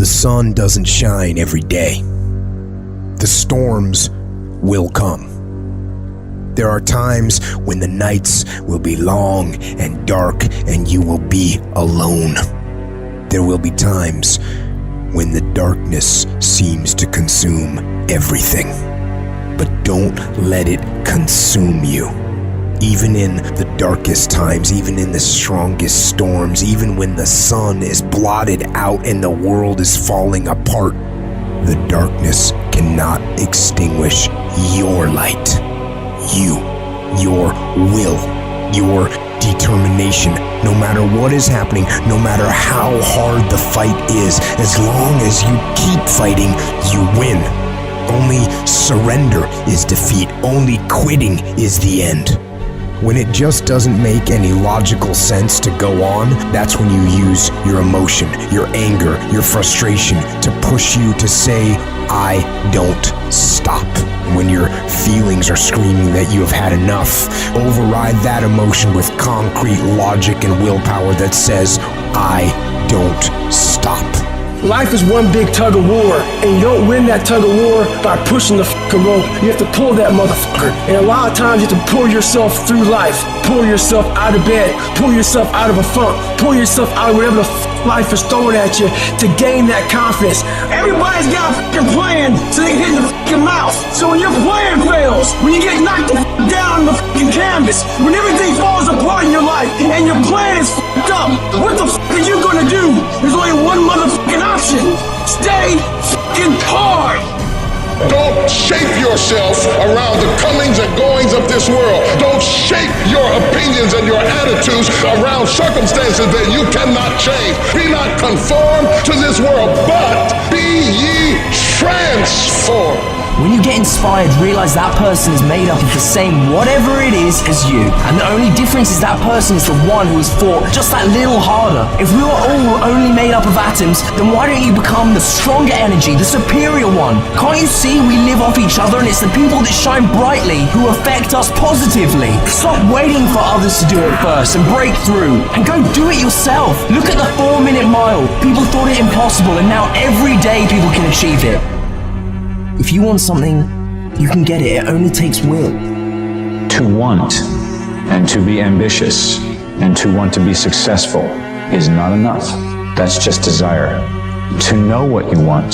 sun doesn't shine every day. The storms will come. There are times when the nights will be long and dark and you will be alone. There will be times when the darkness seems to consume everything. But don't let it consume you. Even in the darkest times, even in the strongest storms, even when the sun is blotted out and the world is falling apart, the darkness cannot extinguish your light. You, your will, your determination. No matter what is happening, no matter how hard the fight is, as long as you keep fighting, you win. Only surrender is defeat. Only quitting is the end. When it just doesn't make any logical sense to go on, that's when you use your emotion, your anger, your frustration to push you to say, I don't stop. When your feelings are screaming that you have had enough, override that emotion with concrete logic and willpower that says, I don't stop. Life is one big tug of war, and you don't win that tug of war by pushing the fucking rope. You have to pull that motherfucker. And a lot of times you have to pull yourself through life, pull yourself out of bed, pull yourself out of a funk, pull yourself out of whatever the life is throwing at you to gain that confidence. Everybody's got a fucking plan so they can hit the fucking mouth. So when your plan fails, when you get knocked the fuck down on the fucking canvas, when everything falls apart in your life and your plan is fucked up, what the fuck are you gonna do? There's only one motherfucking option. Stay fucking hard. Don't shape yourself around the comings and goings of this world. Don't shape your opinions and your attitudes around circumstances that you cannot change. Be not conformed to this world, but be ye transformed. When you get inspired, realize that person is made up of the same whatever it is as you. And the only difference is that person is the one who has fought just that little harder. If we were all only made up of atoms, then why don't you become the stronger energy, the superior one? Can't you see we live off each other, and it's the people that shine brightly who affect us positively? Stop waiting for others to do it first and break through, and go do it yourself. Look at the 4-minute mile. People thought it impossible, and now every day people can achieve it. If you want something, you can get it. It only takes will. To want and to be ambitious and to want to be successful is not enough. That's just desire. To know what you want,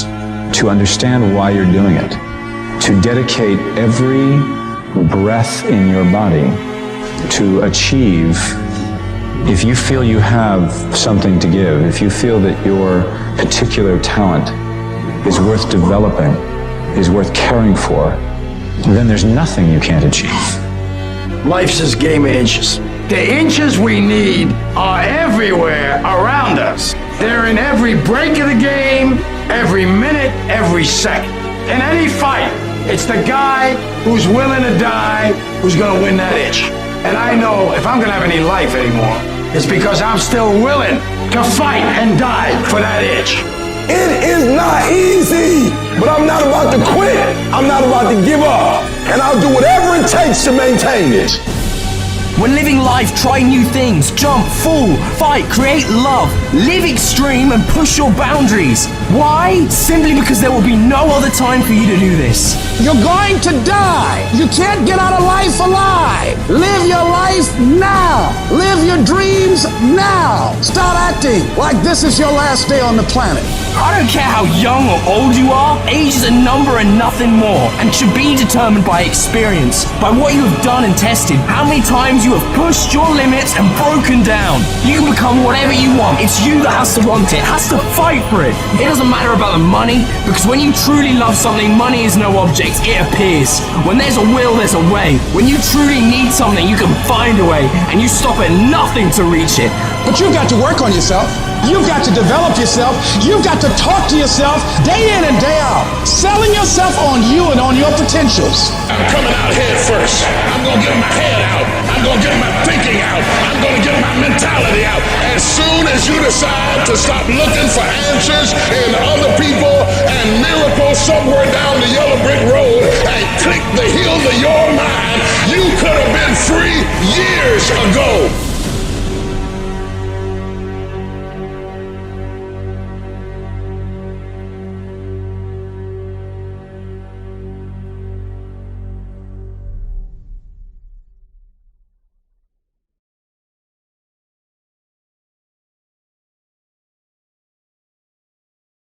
to understand why you're doing it, to dedicate every breath in your body to achieve. If you feel you have something to give, if you feel that your particular talent is worth developing, is worth caring for, then there's nothing you can't achieve. Life's this game of inches. The inches we need are everywhere around us. They're in every break of the game, every minute, every second. In any fight, it's the guy who's willing to die who's gonna win that inch. And I know if I'm gonna have any life anymore, it's because I'm still willing to fight and die for that inch. It is not easy, but I'm not about to quit. I'm not about to give up. And I'll do whatever it takes to maintain it. When living life, try new things, jump, fall, fight, create love, live extreme and push your boundaries. Why? Simply because there will be no other time for you to do this. You're going to die. You can't get out of life alive. Live your life now. Live your dreams now. Start acting like this is your last day on the planet. I don't care how young or old you are, age is a number and nothing more, and should be determined by experience, by what you have done and tested, how many times you have pushed your limits and broken down. You can become whatever you want. It's you that has to want it, has to fight for it. It doesn't matter about the money, because when you truly love something, money is no object, it appears. When there's a will, there's a way. When you truly need something, you can find a way, and you stop at nothing to reach it. But you've got to work on yourself. You've got to develop yourself. You've got to talk to yourself day in and day out, selling yourself on you and on your potentials. I'm coming out head first. I'm going to get my head out. I'm going to get my thinking out. I'm going to get my mentality out. As soon as you decide to stop looking for answers in other people and miracles somewhere down the yellow brick road and click the heels of your mind, you could have been free years ago.